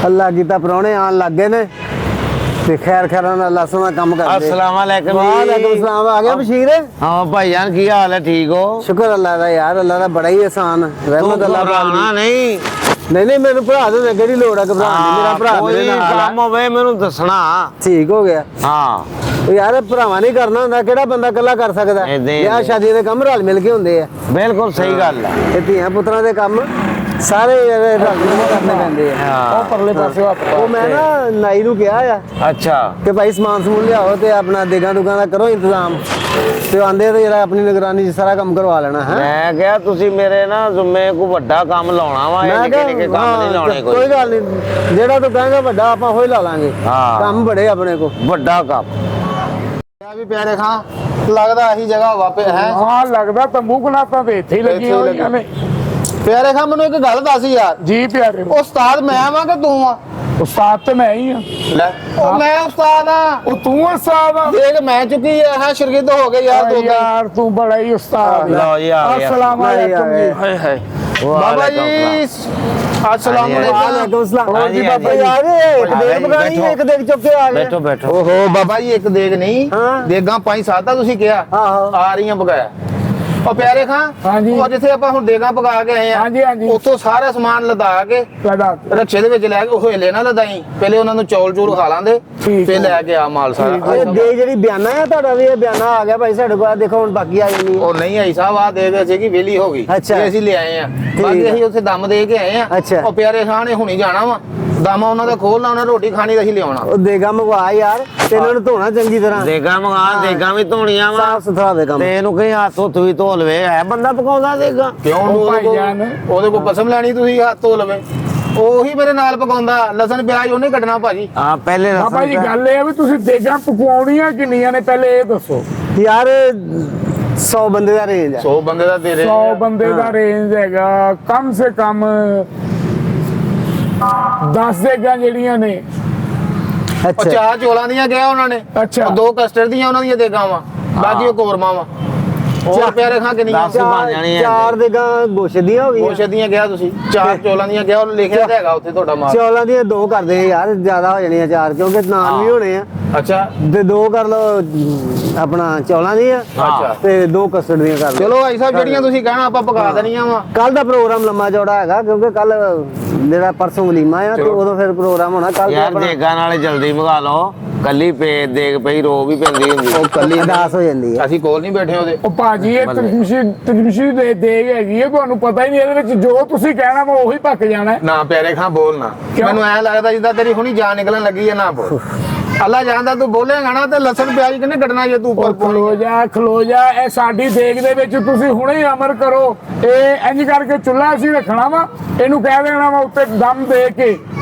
अल्लाह कीता परौने आन लग गए ने ते खैर खैर अल्लाह सोना काम कर दे। अस्सलाम वालेकुम। वालेकुम सलाम। आ गया बशीर? हाँ भाईजान की हाल है? ठीक हो? शुक्र अल्लाह दा यार, अल्लाह दा बड़ा ही एहसान रहमत अल्लाह घबराना नहीं। नहीं मेनू भरा दे केड़ी लोड़ है घबराने दी, मेरा भरा मेरे नाल काम होवे मैनू दसना। ठीक हो गया। हाँ यार भरावा नहीं करना हुंदा, केड़ा बंदा कल्ला कर सकदा है? ब्याह शादी दे काम रल मिल के हुंदे आ। बिल्कुल सही गल है। ते धीआं पुत्तरां दे काम सारे रल मिल के करने पैंदे आ। हाँ। परले पासे ਉਹ ਮੈਂ ਨਾ ਨਾਈ ਨੂੰ ਕਿਹਾ ਆ अच्छा ਕਿ ਭਾਈ ਸਮਾਨ ਸਮੂਨ ਲਿਆਓ ਤੇ ਆਪਣਾ ਦੇਗਾ ਦੁਕਾਨ ਦਾ ਕਰੋ ਇੰਤਜ਼ਾਮ ਤੇ ਆਂਦੇ ਤੇ ਜਰਾ ਆਪਣੀ ਨਿਗਰਾਨੀ 'ਚ ਸਾਰਾ ਕੰਮ ਕਰਵਾ ਲੈਣਾ ਹੈ। मैं क्या तुसी मेरे ना जुम्मे को बड़ा काम लाउणा वा, ਮੈਂ निके निके काम नहीं लाने ਕੋਈ कोई ਗੱਲ ਨਹੀਂ, ਜਿਹੜਾ ਤੂੰ ਕਹੇਂਗਾ ਵੱਡਾ ਆਪਾਂ ਹੋਈ ਲਾ ਲਾਂਗੇ। ਹਾਂ। ਕੰਮ ਬੜੇ ਆਪਣੇ ਕੋ। बड़ा काम। ਵੀ ਪਿਆਰੇ ਖਾਂ ਲੱਗਦਾ ਆਹੀ ਜਗ੍ਹਾ ਵਾਪੇ ਹੈ। ਹਾਂ ਲੱਗਦਾ ਤੰਬੂ ਕਨਾਤਾਂ ਤੇ ਇੱਥੇ ਹੀ ਲੱਗੀਆਂ ਹੋਈਆਂ ਨੇ। ਪਿਆਰੇ ਖਾਂ ਮੈਨੂੰ ਇੱਕ ਗੱਲ ਦੱਸ ਯਾਰ, ਜੀ ਪਿਆਰੇ ਉਹ ਉਸਤਾਦ ਮੈਂ ਆਵਾਂ ਕਿ ਤੂੰ ਆ? ਉਸਤਾਦ ਤੇ ਮੈਂ ਹੀ ਆ। ਲੈ ਉਹ ਮੈਂ ਉਸਤਾਦ ਆ। ਉਹ ਤੂੰ ਉਸਤਾਦ ਆ? ਦੇਖ ਮੈਂ ਚੁੱਕੀ ਹੈ ਸ਼ਰਗਿਰਦ ਹੋ ਗਏ ਯਾਰ ਦੋ ਤਿੰਨ। ਯਾਰ ਤੂੰ ਬੜਾ ਹੀ ਉਸਤਾਦ ਲਓ ਜੀ, ਆ ਗਿਆ। अस्सलाम वालेकुम जी। ਹਾਏ ਹਾਏ ਬਾਬਾ ਜੀ अस्सलाम वालेकुम। ਵਾਲੇਕੁਮ ਸਲਾਮ। हाँ जी, हाँ जी। ਯਾਰ ਇਹ ਇੱਕ ਦੇਗ ਪਕਾਣੀ बैठो। ਇੱਕ ਦੇਗ ਚੁੱਕ ਕੇ ਆ ਗਏ। बैठो बैठो। ਓਹੋ ਬਾਬਾ ਜੀ ਇੱਕ ਦੇਗ ਨਹੀਂ ਹਾਂ। ਦੇਗਾਂ ਪੰਜ ਸੱਤ ਦਾ ਤੁਸੀਂ ਕਿਹਾ ਆਹੋ। ਆ ਰਹੀਆਂ ਬਗਾਇਆ। ਉਹ ਪਿਆਰੇ ਖਾਂ ਹਾਂਜੀ। ਉਹ ਜਿੱਥੇ ਆਪਾਂ ਹੁਣ ਦੇਗਾਂ ਪਕਾ ਕੇ ਆਏ ਆ ਹਾਂਜੀ, ਹਾਂਜੀ। ਉੱਥੋਂ ਸਾਰਾ ਸਮਾਨ ਲਦਾ ਕੇ ਲਗਾ ਰੱਛੇ ਦੇ ਵਿੱਚ ਲੈ ਕੇ ਉਹ ਹਿੱਲੇ ਨਾ ਲਦਾਈ, ਪਹਿਲੇ ਉਹਨਾਂ ਨੂੰ ਚੌਲ ਚੂਲ ਖਾ ਲਾਂਦੇ ਠੀਕ ਫਿਰ ਹੈ। ਲੈ ਕੇ ਆ ਮਾਲ ਸਾਰਾ। ਇਹ ਦੇਗ ਜਿਹੜੀ ਬਿਆਨਾ ਆ ਤੁਹਾਡਾ ਵੀ ਇਹ ਬਿਆਨਾ ਆ ਗਿਆ ਭਾਈ ਸਾਡੇ ਕੋਲ, ਦੇਖੋ ਹੁਣ ਬਾਕੀ ਆ ਜਾਣੀ ਉਹ ਨਹੀਂ ਆਈ ਸਾਹਿਬ ਆ ਦੇ ਸੀ ਕਿ ਵੇਲੀ ਹੋ ਗਈ ਅੱਛਾ। ਇਹ ਅਸੀਂ ਲਿਆਏ ਆ, ਬਾਕੀ ਹੈ। ਅਸੀਂ ਉੱਥੇ ਦਮ ਦੇ ਕੇ ਆਏ ਆ। ਅੱਛਾ। ਉਹ ਪਿਆਰੇ ਖਾਂ ਨੇ ਹੁਣੀ ਜਾਣਾ ਵਾ, ਦਮ ਉਹਨਾਂ ਦਾ ਖੋਲਣਾ, ਉਹਨਾਂ ਰੋਟੀ ਖਾਣੀ ਤਾਂ ਅਸੀਂ ਲਿਆਉਣਾ। ਉਹ ਦੇਗਾ ਮੰਗਵਾ ਯਾਰ ਤੇ ਇਹਨਾਂ ਨੂੰ ਧੋਣਾ ਚੰਗੀ ਤਰ੍ਹਾਂ, देगा मंगा, देगा भी धोनिया वा ਸਾਫ ਸੁਥਰਾ ਹੋਵੇ ਕੰਮ। ਤੇ ਇਹਨੂੰ ਕਹੀਂ ਹੱਥ ਹੁੱਥ ਵੀ ਧੋ ਲਵੇ। ਹੈ ਬੰਦਾ ਪਕਾਉਂਦਾ ਦੇਗਾ? ਕਿਉਂ ਉਹ ਉਹਦੇ ਕੋਲ- ਭਾਈਜਾਨ। ਉਹਦੇ ਕੋਲ ਕਸਮ ਲੈਣੀ ਤੁਸੀਂ ਹੱਥ ਧੋ ਲਵੇ। ਉਹੀ ਮੇਰੇ ਨਾਲ ਪਕਾਉਂਦਾ, ਲਸਣ ਪਿਆਜ਼ ਉਹਨੇ ਕੱਢਣਾ ਭਾਜੀ। ਹਾਂ ਪਹਿਲੇ ਬਾਬਾ ਜੀ ਲਸਣ ਗੱਲ ਇਹ ਆ ਵੀ ਤੁਸੀਂ ਦੇਗਾਂ ਪਕਵਾਉਣੀਆਂ ਕਿੰਨੀਆਂ ਨੇ ਪਹਿਲੇ ਇਹ ਦੱਸੋ। ਯਾਰ 100 ਬੰਦੇ ਦਾ ਰੇਂਜ ਹੈ। 100 ਬੰਦੇ ਦਾ ਦੇ ਰਹੇ 100 ਬੰਦੇ ਦਾ ਰੇਂਜ ਹੈਗਾ, ਕਮ ਸੇ ਕਮ 10 ਦੇਗਾਂ ਜਿਹੜੀਆਂ ਨੇ। ਉਹ ਅੱਛਾ ਚਾਰ ਚੋਲਾਂ ਦੀਆਂ ਗਿਆ ਉਹਨਾਂ ਨੇ, ਅੱਛਾ। ਉਹ 2 ਕਸਟਰਡ ਦੀਆਂ ਉਹਨਾਂ ਦੀਆਂ ਦੇਗਾਂ ਵਾ, ਬਾਕੀ ਉਹ ਕੋਰਮਾ ਵਾ। ਹੋਰ ਪਿਆਰੇ ਖਾਂ ਕਿੰਨੀਆਂ? ਦਸ। ਬਣ ਜਾਣੀਆਂ ਚਾਰ ਦੇਗਾ ਗੋਸ਼ਤ ਦੀਆਂ ਹੋ ਗਈਆਂ, ਕੋਸ਼ੇ ਦੀਆਂ ਗਿਆ ਤੁਸੀਂ, 4 ਚੋਲਾਂ ਦੀਆਂ ਗਿਆ, ਉਹ ਲਿਖਿਆ ਤਾਂ ਹੈਗਾ ਉੱਥੇ ਤੁਹਾਡਾ ਮਾਲ। ਚੌਲਾਂ ਦੀਆਂ 2 ਕਰਦੇ ਯਾਰ, ਜ਼ਿਆਦਾ ਹੋ ਜਾਣੀਆਂ 4 ਕਿਉਂਕਿ ਨਾਨ ਵੀ ਹੋਣੇ ਆ ਅੱਛਾ ਤੇ 2 ਕਰ ਲਓ ਆਪਣਾ ਚੌਲਾਂ ਦੀਆਂ ਅੱਛਾ। ਤੇ 2 ਕਸਟਰਡ ਦੀਆਂ ਕਰ ਲਓ। ਚਲੋ ਭਾਈ ਸਾਹਿਬ ਜਿਹੜੀਆਂ ਤੁਸੀਂ ਕਹਿਣਾ ਆਪਾਂ ਪਕਾ ਦੇਣੀਆਂ ਵਾ। ਕੱਲ ਦਾ ਪ੍ਰੋਗਰਾਮ ਲੰਮਾ ਚੌੜਾ ਹੈਗਾ ਕਿਉਂਕਿ ਕੱਲ ਜਿਹੜਾ ਪਰਸੋਂ ਵਲੀਮਾ ਆ ਤੇ ਉਦੋਂ ਫਿਰ ਪ੍ਰੋਗਰਾਮ ਹੋਣਾ ਕੱਲ ਯਾਰ ਦੇਗਾ ਨਾਲੇ ਜਲਦੀ ਮੰਗਾ ਲਓ, ਕੱਲੀ ਪੇ ਦੇਗ ਪਈ ਰੋ ਵੀ ਪੈਂਦੀ ਹੁੰਦੀ। ਉਹ ਕੱਲੀ ਅਰਦਾਸ ਹੋ ਜਾਂਦੀ ਹੈ। ਅਸੀਂ ਕੋਲ ਨਹੀਂ ਬੈਠੇ ਉਹਦੇ। ਉਹ ਭਾਜੀ ਇਹ ਤਜਮਸ਼ੀ ਦੇ ਦੇਗ ਹੈਗੀ ਹੈ, ਤੁਹਾਨੂੰ ਪਤਾ ਹੀ ਨਹੀਂ ਇਹਦੇ ਵਿੱਚ ਜੋ ਤੁਸੀਂ ਕਹਿਣਾ ਵਾ ਉਹੀ ਪੱਕ ਜਾਣਾ ਹੈ। ਨਾ ਪਿਆਰੇ ਖਾਂ ਬੋਲ ਨਾ, ਕਿਉਂ? ਮੈਨੂੰ ਐ ਲੱਗਦਾ ਜਿੱਦਾਂ ਤੇਰੀ ਹੁਣੀ ਜਾਨ ਨਿਕਲਣ ਲੱਗੀ ਹੈ। ਨਾ ਬੋਲ, ਅੱਲਾ ਜਾਣਦਾ ਤੂੰ ਬੋਲੇਗਾ ਨਾ ਤੇ ਲਸਣ ਪਿਆਜ਼ ਕਿੰਨੇ ਕੱਢਣਾ ਜੇ ਤੂੰ ਉੱਪਰ ਖਲੋ ਜਾ ਇਹ ਸਾਡੀ ਦੇਗ ਦੇ ਵਿੱਚ ਤੁਸੀਂ ਹੁਣੇ ਹੀ ਅਮਰ ਕਰੋ। ਇਹ ਇੰਜ ਕਰਕੇ ਚੁੱਲ੍ਹਾ ਅਸੀਂ ਰੱਖਣਾ ਵਾ, ਇਹਨੂੰ ਕਹਿ ਦੇਣਾ ਵਾ ਉੱਤੇ ਦਮ ਦੇ ਕੇ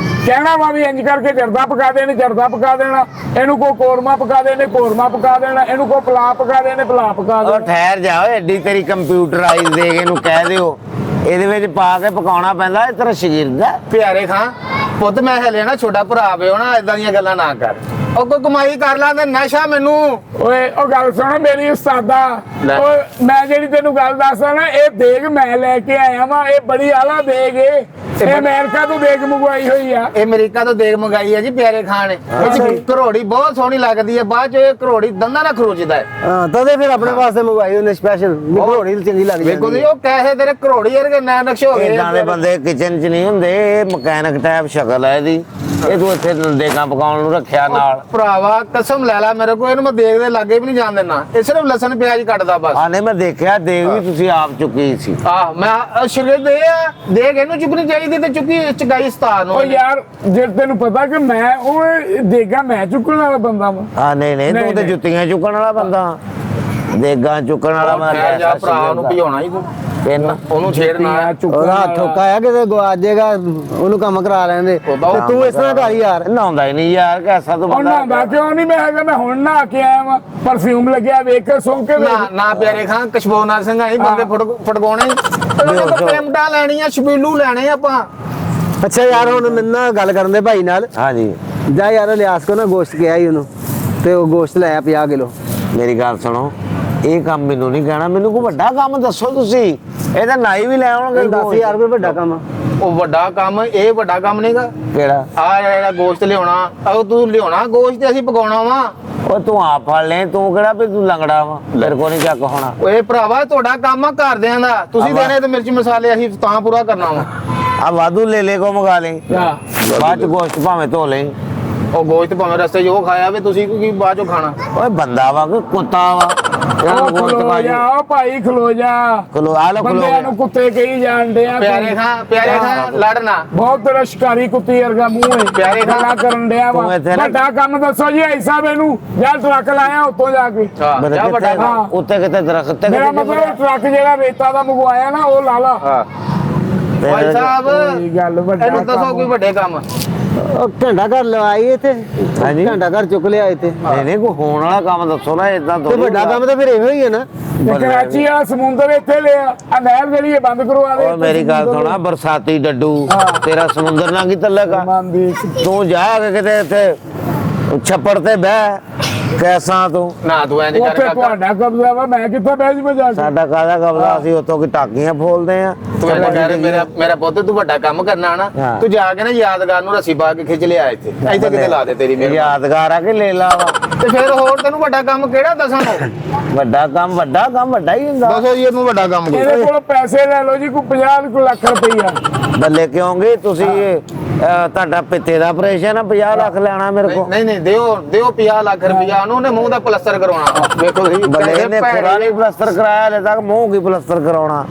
ਕਹਿਣਾ ਵਾ ਵੀ ਇੰਜ ਕਰਕੇ ਜਰਦਾ ਪਕਾ ਦੇਣੇ, ਜਰਦਾ ਪਕਾ ਦੇਣਾ, ਇਹਨੂੰ ਕੋ ਕੋਰਮਾ ਪਕਾ ਦੇਣੇ, ਕੋਰਮਾ ਪਕਾ ਦੇਣਾ, ਇਹਨੂੰ ਕੋ ਪਲਾ ਪਕਾ ਦੇਣੇ, ਪਲਾ ਪਕਾ ਉਹ ਦੇਣਾ। ਠਹਿਰ ਜਾ ਓਏ, ਐਡੀ ਤੇਰੀ ਕੰਪਿਊਟਰਾਈਜ਼ ਦੇਗ ਇਹਨੂੰ ਕਹਿ ਦਿਓ, ਇਹਦੇ ਵਿੱਚ ਪਾ ਕੇ ਪਕਾਉਣਾ ਪੈਂਦਾ। ਇਹ ਤੇਰਾ ਸ਼ਗਿਰਦ ਹੈ। ਪਿਆਰੇ ਖਾਂ ਪੁੱਤ ਮੈਂ ਹਲੇ ਨਾ ਛੋਟਾ ਭਰਾ ਪਿਓ ਨਾ, ਇਦਾਂ ਦੀਆਂ ਗੱਲਾਂ ਨਾ ਕਰ। ਉਹ ਕੋਈ ਕਮਾਈ ਕਰ ਲਾਂ ਤੇ ਨਸ਼ਾ ਮੈਨੂੰ। ਓਏ ਉਹ ਗੱਲ ਸੁਣ ਮੇਰੀ ਉਸਤਾਦਾ, ਲੈ। ਓਏ ਮੈਂ ਜਿਹੜੀ ਤੈਨੂੰ ਗੱਲ ਦੱਸਦਾ ਨਾ, ਇਹ ਦੇਗ ਮੈਂ ਲੈ ਕੇ ਆਇਆ ਵਾਂ, ਇਹ ਬੜੀ ਆਲਾ ਦੇਗ ਏ। ਇਹ ਅਮਰੀਕਾ ਤੋਂ ਦੇਗ ਮੰਗਵਾਈ ਹੋਈ ਆ। ਇਹ ਅਮਰੀਕਾ ਤੋਂ ਦੇਗ ਮੰਗਾਈ ਹੈ ਜੀ ਪਿਆਰੇ ਖਾਂ ਨੇ। ਇਹ 'ਚ ਘਰੋੜੀ ਬਹੁਤ ਸੋਹਣੀ ਲੱਗਦੀ ਹੈ, ਬਾਅਦ ਚ ਇਹ ਘਰੋੜੀ ਦੰਦਾਂ ਨਾਲ ਖਰੋਚਦਾ ਹੈ। ਹਾਂ ਤਦੇ ਫਿਰ ਆਪਣੇ ਵਾਸਤੇ ਮੰਗਵਾਈ ਉਹਨੇ ਸਪੈਸ਼ਲ, ਘੋੜੀ ਚੰਗੀ ਲੱਗ ਵੇਖੋ ਜਾਂਦੀ ਜੀ ਉਹ ਕੈਸੇ ਤੇਰੇ ਘਰੋੜੀ ਵਰਗੇ ਨੈ ਨਕਸ਼ੇ ਹੋ ਗਏ। ਇਦਾਂ ਦੇ ਬੰਦੇ ਕਿਚਨ 'ਚ ਨਹੀਂ ਹੁੰਦੇ, ਇਹ ਮਕੈਨਿਕ ਟਾਈਪ ਸ਼ਕਲ ਹੈ ਇਹਦੀ। ਇਹ ਤੂੰ ਇੱਥੇ ਦੇਗਾਂ ਪਕਾਉਣ ਨੂੰ ਰੱਖਿਆ ਨਾਲ। ਭਰਾਵਾ ਕਸਮ ਲੈ ਲੈ ਮੇਰੇ ਕੋਲ, ਇਹਨੂੰ ਮੈਂ ਦੇਖਦੇ ਲਾਗੇ ਵੀ ਨਹੀਂ ਜਾਣ ਦੇਣਾ। ਇਹ ਸਿਰਫ ਲਸਣ ਪਿਆਜ਼ ਕੱਟਦਾ ਬਸ। ਆਨੇ ਮੈਂ ਦੇਖਿਆ ਦੇਗ ਵੀ ਤੁਸੀਂ ਆਪ ਚੁੱਕੀ ਸੀ। ਆਹ ਮੈਂ ਸ਼ੁਰੂ ਦੇ ਆ ਦੇਖ, ਇਹਨੂੰ ਚੁੱਕਣੀ ਚਾਹੀਦੀ ਤੇ ਚੁੱਕੀ ਚਗਾਈ ਸਤਾਨ ਓ ਯਾਰ ਜੇ ਤੈਨੂੰ ਪਤਾ ਕਿ ਮੈਂ ਉਹ ਦੇਗਾ ਮੈਂ ਚੁੱਕਣ ਵਾਲਾ ਬੰਦਾ ਵਾਂ। ਆ ਨਹੀਂ ਤੂੰ ਤੇ ਜੁੱਤੀਆਂ ਚੁੱਕਣ ਵਾਲਾ ਬੰਦਾ, ਦੇਗਾਂ ਚੁੱਕਣ ਵਾਲਾ ਮੈਂ ਜਾ ਭਰਾ ਨੂੰ ਭਿਉਣਾ ਹੀ ਤੂੰ, ਉਹਨੂੰ ਛੇੜਨਾ ਹੈ। ਉਹਦਾ ਠੋਕਾ ਆ ਕਿਤੇ ਗਵਾਚ ਜਾਏਗਾ, ਉਹਨੂੰ ਕੰਮ ਕਰਾ ਲੈਂਦੇ ਤੇ ਤੂੰ ਇਸ ਤਰ੍ਹਾਂ ਕਰ ਯਾਰ। ਨਹਾਉਂਦਾ ਹੀ ਨਹੀਂ ਯਾਰ, ਕੈਸਾ ਤੂੰ ਉਹ ਬੰਦਾ। ਨਹਾਉਂਦਾ ਕਿਉਂ ਨਹੀਂ? ਮੈਂ ਹੈਗਾ, ਮੈਂ ਹੁਣ ਨਹਾ ਕੇ ਆਇਆ ਵਾਂ, ਪਰਫਿਊਮ ਲੱਗਿਆ ਵੇਖ ਕੇ ਸੁੰਘ ਕੇ ਵੇਖ। ਨਾ ਪਿਆਰੇ ਖਾਂ ਕਸ਼ਮੋਨਾ ਸਿੰਘ ਆਈ ਬੰਦੇ ਫਟਗਾਉਣੇ ਪੇਮਟਾ ਲੈਣੀਆਂ, ਛਬੀਲੂ ਲੈਣੇ ਆਪਾਂ। ਅੱਛਾ ਯਾਰ ਹੁਣ ਮੈਨੂੰ ਨਾ ਗੱਲ ਕਰਨ ਦੇ ਭਾਈ ਨਾਲ, ਹਾਂਜੀ ਜਾ ਯਾਰ ਲਿਆਸ ਕੋ ਨਾ ਗੋਸ਼ਤ ਕਿਹਾ ਹੀ ਉਹਨੂੰ ਤੇ ਉਹ ਗੋਸ਼ਤ ਲਾਇਆ 50 ਕਿਲੋ। ਮੇਰੀ ਗੱਲ ਸੁਣੋ, ਇਹ ਕੰਮ ਮੈਨੂੰ ਨਹੀਂ ਕਹਿਣਾ, ਮੈਨੂੰ ਕੋਈ ਵੱਡਾ ਕੰਮ ਦੱਸੋ ਤੁਸੀਂ। ਇਹ ਤਾਂ ਨਾਈ ਵੀ ਲੈ ਆਉਣਗੇ। 10,000 ਰੁਪਏ ਵੱਡਾ ਕੰਮ ਆ। ਉਹ ਵੱਡਾ ਕੰਮ, ਇਹ ਵੱਡਾ ਕੰਮ ਨਹੀਂਗਾ। ਕਿਹੜਾ? ਆ ਜਿਹੜਾ ਗੋਸ਼ਤ ਲਿਆਉਣਾ, ਉਹ ਤੂੰ ਲਿਆਉਣਾ ਗੋਸ਼ਤ ਤੇ ਅਸੀਂ ਪਕਾਉਣਾ ਵਾ। ਉਹ ਤੂੰ ਆਪ ਫੜ ਲੈ, ਤੂੰ ਕਿਹੜਾ ਵੀ ਤੂੰ ਲੰਗੜਾ ਵਾ, ਮੇਰੇ ਕੋਲ ਨਹੀਂ ਚੱਕ ਹੋਣਾ। ਓਏ ਭਰਾਵਾ ਤੁਹਾਡਾ ਕੰਮ ਆ ਘਰਦਿਆਂ ਦਾ, ਤੁਸੀਂ ਦੇਣੇ ਤੇ ਮਿਰਚ ਮਸਾਲੇ ਅਸੀਂ ਤਾਂ ਪੂਰਾ ਕਰਨਾ ਵਾ। ਆ ਵਾਧੂ ਲੈ ਕੋ ਮੰਗਾ ਲੈ, ਹਾਂ ਬਾਅਦ ਚ ਗੋਸ਼ਤ ਭਾਵੇਂ ਧੋ ਲੈ। ਉਹ ਗੋਸ਼ਤ ਭਾਵੇਂ ਰਸਤੇ 'ਚ ਉਹ ਖਾਇਆ ਵੀ ਤੁਸੀਂ ਕੀ ਬਾਅਦ ਚੋਂ ਖਾਣਾ। ਓਏ ਬੰਦਾ ਵਾ ਕਿ ਕੁੱਤਾ ਵਾ? ਉਹ ਖਲੋ ਜਾ, ਉਹ ਭਾਈ ਖਲੋ ਜਾ। ਖਲੋ ਆ ਲੋ, ਖਲੋ ਬੰਦਿਆਂ ਨੂੰ ਕੁੱਤੇ ਕਹੀ ਜਾਣਦੇ ਆ। ਪਿਆਰੇ ਖਾਂ ਲੜਨਾ। ਬਹੁਤ ਤੇਰਾ ਸ਼ਿਕਾਰੀ ਕੁੱਤੀ ਵਰਗਾ ਮੂੰਹ ਹੈ। ਪਿਆਰੇ ਖਾਂ ਗੱਲਾਂ ਕਰਨ ਡਿਆ ਵਾ। ਤੂੰ ਇੱਥੇ ਨਾ- ਵੱਡਾ ਕੰਮ ਦੱਸੋ ਜੀ ਭਾਈ ਸਾਹਿਬ, ਇਹਨੂੰ ਜਾਂ ਟਰੱਕ ਲਾਇਆ ਉੱਤੋਂ ਜਾ ਕੇ। ਹਾਂ ਜਾ ਵੱਡਾ ਕਿੱਥੇ- ਕੰਮ। ਉੱਤੇ ਕਿਤੇ ਦਰਖਤ ਤੇ ਮੇਰਾ ਮਤਲਬ ਟਰੱਕ ਜਿਹੜਾ ਰੇਤਾ ਦਾ ਮੰਗਵਾਇਆ ਨਾ, ਉਹ ਲਾ ਲਾ। ਹਾਂ ਭਾਈ ਸਾਹਿਬ ਇਹ ਗੱਲ ਵੱਡਾ ਇਹਨੂੰ ਦੱਸੋ ਕੋਈ ਵੱਡੇ ਕੰਮ। ਉਹ ਘੰਟਾ ਘਰ ਲਵਾਈ ਇੱਥੇ, ਹਾਂਜੀ। ਘੰਟਾ ਘਰ ਚੁੱਕ ਲਿਆ ਇੱਥੇ। ਨਹੀਂ ਕੋਈ ਹੋਣ ਵਾਲਾ ਕੰਮ ਦੱਸੋ ਨਾ, ਇਦਾਂ ਤੇ ਵੱਡਾ ਕੰਮ ਤਾਂ ਫਿਰ ਇਹੋ ਹੀ ਹੈ ਨਾ। ਤੇ ਕਰਾਚੀ ਆ ਸਮੁੰਦਰ ਇੱਥੇ ਲਿਆ, ਆ ਨਹਿਰ ਜਿਹੜੀ ਇਹ ਬੰਦ ਕਰਵਾ ਦੇ। ਓਏ ਮੇਰੀ ਗੱਲ ਸੁਣਾ, ਬਰਸਾਤੀ ਡੱਡੂ ਤੇਰਾ ਸਮੁੰਦਰ ਨਾਲ ਕੀ ਤਲਕ ਆ? ਤੂੰ ਜਾ ਕੇ ਕਿਤੇ ਇੱਥੇ ਛੱਪੜ ਤੇ ਬਹਿ, ਕੈਸਾ ਤੂੰ? ਨਾ ਤੂੰ ਇੰਜ ਕਰ ਉੱਥੇ ਕਾਕਾ, ਤੁਹਾਡਾ ਕਬਜ਼ਾ ਵਾ, ਮੈਂ ਕਿੱਥੇ ਬਹਿ ਜੂ ਜਾ ਕੇ। ਸਾਡਾ ਕਾਹਦਾ ਕਬਜ਼ਾ? ਅਸੀਂ ਉੱਥੋਂ ਕੀ ਟਾਕੀਆਂ ਫੋਲਦੇ ਆ? ਤੂੰ ਇੰਜ ਕਰ, ਮੇਰਾ ਪੁੱਤ ਤੂੰ ਵੱਡਾ ਕੰਮ ਕਰਨਾ ਨਾ, ਹਾਂ। ਤੂੰ ਜਾ ਕੇ ਨਾ ਯਾਦਗਾਰ ਨੂੰ ਰੱਸੀ ਪਾ ਕੇ ਖਿੱਚ ਲਿਆ ਇੱਥੇ ਕਿਤੇ ਲਾ ਦੇ ਤੇਰੀ ਇਹ ਮੇਰੇ। ਯਾਦਗਾਰ ਆ ਕਿ ਲੈ ਲਾ ਵਾ? ਤੇ ਫਿਰ ਹੋਰ ਤੈਨੂੰ ਵੱਡਾ ਕੰਮ ਕਿਹੜਾ ਦੱਸਾਂ ਮੈਂ? ਵੱਡਾ ਕੰਮ ਵੱਡਾ ਹੀ ਹੁੰਦਾ। ਦੱਸੋ ਜੀ ਇਹਨੂੰ ਵੱਡਾ ਕੰਮ ਕੋਈ। ਇਹਦੇ ਕੋਲ ਪੈਸੇ ਲੈ ਲਓ ਜੀ, ਕੋਈ 50 ਲੱਖ ਰੁਪਈਆ। ਬੱਲੇ ਕਿਉਂਗੇ ਤੁਸੀਂ ਤੁਹਾਡਾ ਪਿੱਤੇ ਦਾ ਆਪਰੇਸ਼ਨ ਆ, 50 ਲੱਖ ਲੈਣਾ ਮੇਰੇ ਕੋਲ? ਨਹੀਂ ਦਿਓ 50 ਲੱਖ ਰੁਪਇਆ ਉਹਨੂੰ, ਉਹਨੇ ਮੂੰਹ ਦਾ ਪਲਸਤਰ ਕਰਵਾਉਣਾ। ਵੇਖੋ ਤੁਸੀਂ ਬੱਲੇ ਨੇ ਖੁਰਾ ਨਹੀਂ ਪਲਸਤਰ ਕਰਾਇਆ ਹਲੇ ਤੱਕ, ਮੂੰਹ ਕੀ ਪਲਸਤਰ ਕਰਾਉਣਾ?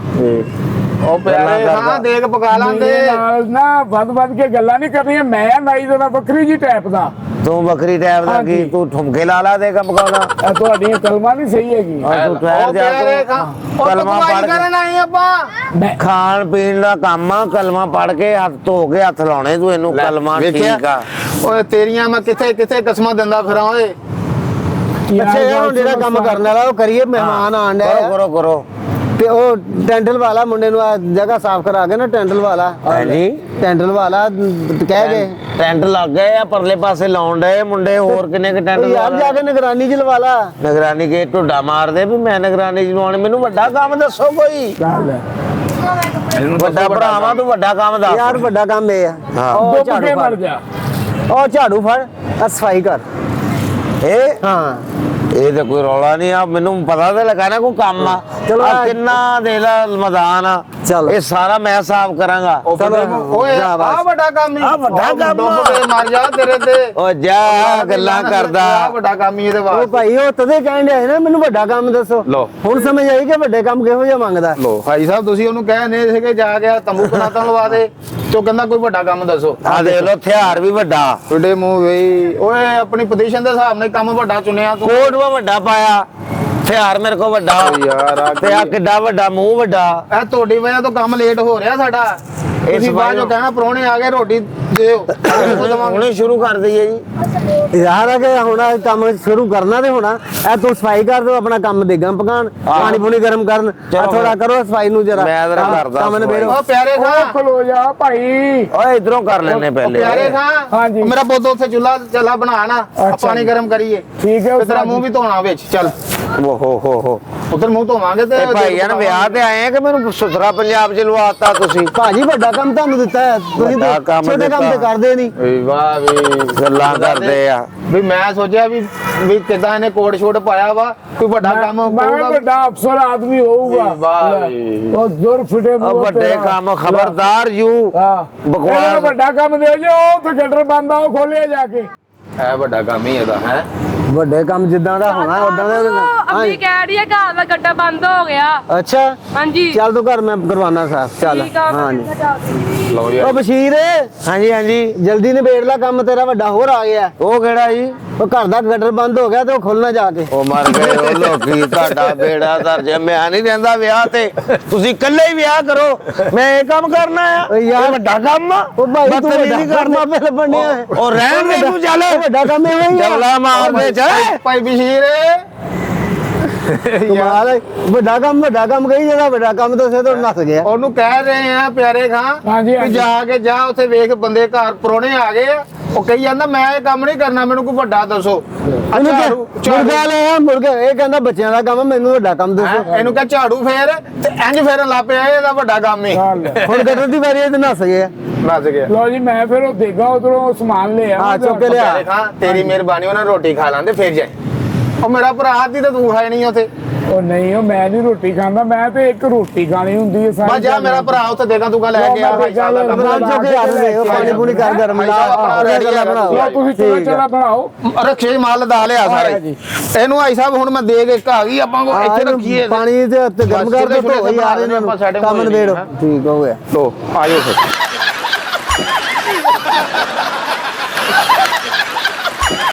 ਉਹ ਪਿਆਰੇ ਹਾਂ ਦੇਖ ਪਕਾ ਲਾਂਦੇ। ਮੇਰੇ ਨਾਲ ਨਾ ਵੱਧ ਕੇ ਗੱਲਾਂ ਨਹੀਂ ਕਰਨੀਆਂ। ਮੈਂ ਨਾਈ ਦਾ ਵੱਖਰੀ ਜੀ ਟਾਈਪ ਦਾ। ਤੂੰ ਵੱਖਰੀ ਟਾਈਪ ਦਾ ਕੀ? ਤੂੰ ਠੁਮਕੇ ਲਾ ਲਾ ਦੇ ਕੰਮ ਕਾਉਣਾ? ਇਹ ਤੁਹਾਡੀਆਂ ਕਲਮਾਂ ਨਹੀਂ ਸਹੀ ਹੈਗੀ। ਤੂੰ ਠਹਿਰ ਜਾ ਉਹ ਕਲਮਾ ਕਲਮਾ ਪੜ ਕਰਨ ਆਏ ਆਪਾਂ। ਮੈਂ ਖਾਣ ਪੀਣ ਦਾ ਕੰਮ ਆ, ਕਲਮਾ ਪੜ ਕੇ ਹੱਥ ਧੋ ਕੇ ਹੱਥ ਲਾਉਣੇ ਤੂੰ ਇਹਨੂੰ। ਕਲਮਾ ਠੀਕ ਆ। ਓਏ ਤੇਰੀਆਂ ਮੈਂ ਕਿੱਥੇ ਕਸਮਾਂ ਦਿੰਦਾ ਫਿਰਾਂ ਓਏ। ਅੱਛਾ ਯਾਰ ਹੁਣ ਜਿਹੜਾ ਕੰਮ ਕਰਨ ਵਾਲਾ ਉਹ ਕਰੀਏ, ਮਹਿਮਾਨ ਆਣ ਡਿਆ ਕਰੋ। ਤੇ ਉਹ ਟੈਂਡਲ ਵਾਲਾ ਮੁੰਡੇ ਨੂੰ ਆ ਜਗ੍ਹਾ ਸਾਫ਼ ਕਰਾ ਕੇ ਨਾ, ਟੈਂਡਲ ਵਾਲਾ ਹਾਂਜੀ ਟੈਂਡਲ ਵਾਲਾ ਕਹਿ ਗਏ ਟੈਂਟ ਲੱਗ ਗਏ ਆ, ਪਰਲੇ ਪਾਸੇ ਲਾਉਣ ਡਏ ਮੁੰਡੇ। ਹੋਰ ਕਿੰਨੇ ਕ ਟੈਂਟ ਯਾਰ ਜਾ ਕੇ ਨਿਗਰਾਨੀ ਚ ਲਵਾ ਲਾ। ਨਿਗਰਾਨੀ ਕੇ ਢੁੱਡਾ ਮਾਰਦੇ ਵੀ ਮੈਂ ਨਿਗਰਾਨੀ ਚ ਲਵਾਉਣੀ। ਮੈਨੂੰ ਵੱਡਾ ਕੰਮ ਦੱਸੋ ਕੋਈ। ਗੱਲ ਹੈ। ਵੱਡਾ ਭਰਾਵਾ ਤੂੰ ਵੱਡਾ ਕੰਮ ਦੱਸ ਯਾਰ ਵੱਡਾ ਕੰਮ ਇਹ ਆ, ਹਾਂ। ਉਹ ਡੁੱਬ ਝਾੜੂ ਕੇ ਫੜ, ਮਰ ਜਾ। ਉਹ ਝਾੜੂ ਫੜ, ਆ ਸਫਾਈ ਕਰ। ਇਹ ਹਾਂ ਇਹ ਤਾਂ ਕੋਈ ਰੌਲਾ ਨਹੀਂ ਆ, ਮੈਨੂੰ ਪਤਾ ਤਾਂ ਲੱਗਾ ਨਾ ਕੋਈ ਕੰਮ ਆ। ਚਲੋ ਆਹ ਕਿੰਨਾ ਦੇ ਲਾ ਮੈਦਾਨ ਆ, ਚੱਲ। ਇਹ ਸਾਰਾ ਮੈਂ ਸਾਫ਼ ਕਰਾਂਗਾ। ਓਏ ਜਾ ਬਸ। ਆ ਵੱਡਾ ਕੰਮ ਹੀ। ਆਹ ਵੱਡਾ ਕੰਮ ਆ। ਡੁੱਬ ਕੇ ਮਰ ਜਾ ਤੇਰੇ ਤੇ। ਓ ਜਾ ਗੱਲਾਂ ਕਰਦਾ। ਆਹ ਵੱਡਾ ਕੰਮ ਹੀ ਇਹਦੇ ਉਹ ਵਾਸਤੇ। ਭਾਈ ਉਹ ਤਦੇ ਕਹਿਣ ਡਿਆ ਸੀ ਨਾ ਮੈਨੂੰ ਵੱਡਾ ਕੰਮ ਦੱਸੋ। ਲਓ। ਹੁਣ ਸਮਝ ਆਈ ਕਿ ਵੱਡੇ ਕੰਮ ਕਿਹੋ ਜਿਹਾ ਮੰਗਦਾ। ਲੋ ਭਾਈ ਸਾਹਿਬ ਤੁਸੀਂ ਉਹਨੂੰ ਕਹਿੰਦੇ ਸੀਗੇ ਜਾ ਕੇ ਤੰਬੂ ਕਨਾਤਾਂ ਲਵਾ ਦੇ, ਤੇ ਉਹ ਕਹਿੰਦਾ ਕੋਈ ਵੱਡਾ ਕੰਮ ਦੱਸੋ। ਆ ਦੇਖ ਲੋ ਹਥਿਆਰ ਵੀ ਵੱਡਾ, ਤੁਹਾਡੇ ਮੂੰਹ ਵੇ ਓਏ ਆਪਣੀ ਪੋਜੀਸ਼ਨ ਦੇ ਹਿਸਾਬ ਨਾਲ ਕੰਮ ਵੱਡਾ ਚੁਣਿਆ ਤੂੰ। ਕੋਟ ਵਾ ਵੱਡਾ ਪਾਇਆ, ਹਥਿਆਰ ਮੇਰੇ ਕੋਲ ਵੱਡਾ। ਯਾਰ ਆ ਤੇ ਆ ਕਿੱਡਾ ਵੱਡਾ ਮੂੰਹ ਵੱਡਾ। ਇਹ ਤੁਹਾਡੀ ਵਜ੍ਹਾ ਤੋਂ ਕੰਮ ਲੇਟ ਹੋ ਰਿਹਾ ਸਾਡਾ। ਤੁਸੀਂ ਬਾਅਦ ਚੋਂ ਕਹਿਣਾ ਪ੍ਰਾਹੁਣੇ ਆ ਗਏ ਰੋਟੀ ਦਿਓ। ਹੁਣੇ ਸ਼ੁਰੂ ਕਰ ਦਈਏ ਜੀ। ਯਾਰ ਆ ਕਿ ਹੁਣ ਆਹ ਕੰਮ ਸ਼ੁਰੂ ਕਰਨਾ ਤੇ ਹੋਣਾ। ਇਹ ਤੂੰ ਸਫਾਈ ਕਰ ਦੋ, ਆਪਣਾ ਕੰਮ ਦੇਗਾਂ ਪਕਾਣ, ਪਾਣੀ ਪੂਣੀ ਗਰਮ ਕਰਨ। ਚਲੋ ਥੋੜਾ ਕਰੋ ਸਫਾਈ ਨੂੰ ਜਰਾ। ਮੈਂ ਜਰਾ ਕਰਦਾ ਕੰਮ ਨਿਬੇੜੋ। ਉਹ ਪਿਆਰੇ ਉਹ ਖਾਂ ਖਲੋ ਜਾ ਭਾਈ। ਓਏ ਇਧਰੋਂ ਕਰ ਲੈਣੇ ਪਹਿਲੇ। ਪਿਆਰੇ ਖਾਂ ਹਾਂਜੀ। ਮੇਰਾ ਪੁੱਤ ਉੱਥੇ ਚੁੱਲਾ ਬਣਾ ਨਾ, ਪਾਣੀ ਗਰਮ ਕਰੀਏ। ਠੀਕ ਹੈ ਤੇ ਤੇਰਾ ਮੂੰਹ ਵੀ ਧੋਣਾ ਵਿੱਚ। ਚੱਲ ਓ ਹੋ ਉਧਰ ਮੂੰਹ ਧੋਵਾਂਗੇ ਤੇ ਤੇ ਭਾਈ ਯਾਰ ਵਿਆਹ ਤੇ ਆਏ ਆ ਕਿ ਮੈਨੂੰ ਸੁਥਰਾ ਪੰਜਾਬ ਚ ਲਵਾਤਾ ਤੁਸੀਂ? ਭਾਜੀ ਵੱਡਾ ਕੰਮ ਤੁਹਾਨੂੰ ਦਿੱਤਾ ਹੈ, ਤੁਸੀਂ ਵੱਡਾ ਕੰਮ ਛੋਟੇ ਕੰਮ ਤੇ ਦਿੱਤਾ। ਕਰਦੇ ਨਹੀਂ। ਏ ਵਾਹ ਵੀ ਗੱਲਾਂ ਕਰਦੇ ਆ। ਵੀ ਮੈਂ ਸੋਚਿਆ ਵੀ ਕਿਦਾਂ ਇਹਨੇ ਕੋਟ ਸ਼ੋਟ ਪਾਇਆ ਵਾ, ਕੋਈ ਵੱਡਾ ਕੰਮ ਮੈਂ ਹੋਊਗਾ। ਵੱਡਾ ਅਫਸਰ ਆਦਮੀ ਹੋਊਗਾ। ਵਾਹ ਵੀ। ਉਹ ਜ਼ੋਰ ਫੁੱਟੇ ਆ ਮੂੰਹ ਵੱਡੇ ਤੇਰਾ। ਕੰਮ ਖਬਰਦਾਰ ਯੂ ਹਾਂ ਬਕਵਾਸ। ਇਹਨੂੰ ਵੱਡਾ ਕੰਮ ਦਿਓ ਜੀ, ਉਹ ਤੇ ਗਟਰ ਬੰਦ ਆ, ਉਹ ਖੋਲਿਆ ਜਾ ਕੇ। ਇਹ ਵੱਡਾ ਕੰਮ ਹੀ ਇਹਦਾ ਹੈ। ਵੱਡੇ ਕੰਮ ਜਿੱਦਾਂ ਦਾ ਹੋਣਾ ਉਦਾਂ ਦਾ। ਅੰਮੀ ਕਹਿ ਰਹੀ ਹੈ ਘਰ ਦਾ ਗੱਡਾ ਬੰਦ ਹੋ ਗਿਆ। ਅੱਛਾ ਹਾਂਜੀ ਚੱਲ ਤੂੰ ਘਰ ਮੈਂ ਕਰਵਾਨਾ ਸਾਫ। ਚੱਲ ਠੀਕ ਆ ਹਾਂਜੀ। ਲਓ ਉਹ ਯਾਰ ਬਸ਼ੀਰ ਹਾਂਜੀ ਹਾਂਜੀ। ਜਲਦੀ ਨਿਬੇੜ ਲੈ ਕੰਮ, ਤੇਰਾ ਵੱਡਾ ਹੋਰ ਆ ਗਿਆ। ਉਹ ਕਿਹੜਾ ਜੀ? ਉਹ ਘਰ ਦਾ ਗਟਰ ਬੰਦ ਹੋ ਗਿਆ ਤੇ ਉਹ ਖੁੱਲਣਾ ਜਾ ਕੇ। ਉਹ ਮਰ ਗਏ ਉਹ ਲੋਕੀ, ਤੁਹਾਡਾ ਬੇੜਾ ਦਰਜ। ਮੈਂ ਨਹੀਂ ਰਹਿੰਦਾ ਵਿਆਹ ਤੇ, ਤੁਸੀਂ ਇਕੱਲੇ ਹੀ ਵਿਆਹ ਕਰੋ। ਮੈਂ ਇਹ ਕੰਮ ਕਰਨਾ ਆ? ਓਏ ਯਾਰ, ਇਹ ਵੱਡਾ ਕੰਮ ਆ। ਉਹ ਭਾਈ ਤੂੰ ਬਦਤਮੀਜ਼ੀ ਵੱਡਾ ਕੰਮ ਆਪੇ ਲੱਭਣਿਆ ਹੈ। ਉਹ ਰਹਿਣ ਦੇ ਤੂੰ ਚੱਲ। ਉਹ ਵੱਡਾ ਕੰਮ ਇਹ ਹੀ ਆ। ਜਵਲਾ ਮਾਰਦੇ ਚੱਲ। ਭਾਈ ਬਸ਼ੀਰ ਕਮਾਲ ਹੈ। ਵੱਡਾ ਕੰਮ ਕਹੀ ਜਿਹੜਾ ਵੱਡਾ ਕੰਮ ਦੱਸੇ ਤਾਂ ਨੱਸ ਗਿਆ। ਉਹਨੂੰ ਕਹਿ ਰਹੇ ਆ ਪਿਆਰੇ ਖਾਂ ਹਾਂਜੀ, ਵੀ ਹਾਂਜੀ। ਜਾ ਕੇ ਜਾ ਉੱਥੇ ਵੇਖ ਬੰਦੇ ਘਰ ਪ੍ਰਾਹੁਣੇ ਆ ਗਏ ਆ, ਉਹ ਕਹੀ ਜਾਂਦਾ ਮੈਂ ਇਹ ਕੰਮ ਨਹੀਂ ਕਰਨਾ, ਮੈਨੂੰ ਕੋਈ ਵੱਡਾ ਦੱਸੋ। ਇਹਨੂੰ ਮੁਰਗਾ ਲਿਆ ਮੁਰਗਾ, ਇਹ ਕਹਿੰਦਾ ਬੱਚਿਆਂ ਦਾ ਕੰਮ, ਮੈਨੂੰ ਵੱਡਾ ਕੰਮ ਦੱਸੋ। ਇਹਨੂੰ ਕਹ ਝਾੜੂ ਫੇਰ ਤੇ ਇੰਜ ਫੇਰਨ ਲੱਗ ਪਿਆ, ਇਹਦਾ ਵੱਡਾ ਕੰਮ ਹੀ। ਹੁਣ ਗੱਡਰ ਦੀ ਵਾਰੀ ਇਹ ਨੱਸ ਗਿਆ। ਨੱਸ ਗਿਆ। ਲੋ ਜੀ ਮੈਂ ਫਿਰ ਉਹ ਦੇਗਾ ਉਧਰੋਂ ਸਮਾਨ ਲਿਆ ਹਾਂ, ਚੁੱਕ ਕੇ ਲਿਆ। ਦੇਖਾਂ ਤੇਰੀ ਮਿਹਰਬਾਨੀ, ਉਹਨਾਂ ਰੋਟੀ ਖਾ ਲਾਂਦੇ ਫਿਰ ਜਾਏ। ਉਹ ਮੇਰਾ ਭਰਾ ਆਦੀ ਤਾਂ ਤੂੰ ਖਾਈ ਨਹੀਂ ਉੱਥੇ। ਉਹ ਨਹੀਂ, ਉਹ ਮੈਂ ਨਹੀਂ ਰੋਟੀ ਖਾਂਦਾ, ਮੈਂ ਤੇ ਇੱਕ ਰੋਟੀ ਖਾਣੀ ਹੁੰਦੀ ਹੈ ਬਸ ਜਾ ਮੇਰਾ ਭਰਾ ਉੱਥੇ ਦੇਖਾਂ ਤੂੰ ਕਾ ਲੈ ਕੇ ਆ ਭਾਈ ਸਾਹਿਬ ਦਾ ਕੰਮ। ਨਾਲ ਚੁੱਕ ਕੇ ਹੱਥ ਦੇ, ਉਹ ਪਾਣੀ ਪੂਣੀ ਕਰ ਗਰਮ ਲਾ, ਲਓ ਤੁਸੀਂ ਚਲਾ ਚਲਾ ਬਣਾਓ। ਰੱਖੇ ਚ ਮਾਲ ਲਦਾ ਲਿਆ ਸਾਰੇ। ਇਹਨੂੰ ਭਾਈ ਸਾਹਿਬ ਹੁਣ ਮੈਂ ਦੇ ਕੇ ਘਾ ਗਈ ਆਪਾਂ ਕੋ ਇੱਥੇ ਰੱਖੀਏ। ਪਾਣੀ ਤੇ ਗਰਮ ਕਰ ਦੋ ਧੋ ਯਾਰ ਇਹਨਾਂ ਨੂੰ ਕੰਮ ਨਿਬੇੜੋ। ਠੀਕ ਹੋ ਗਿਆ। ਲੋ ਆਜੋ ਫਿਰ।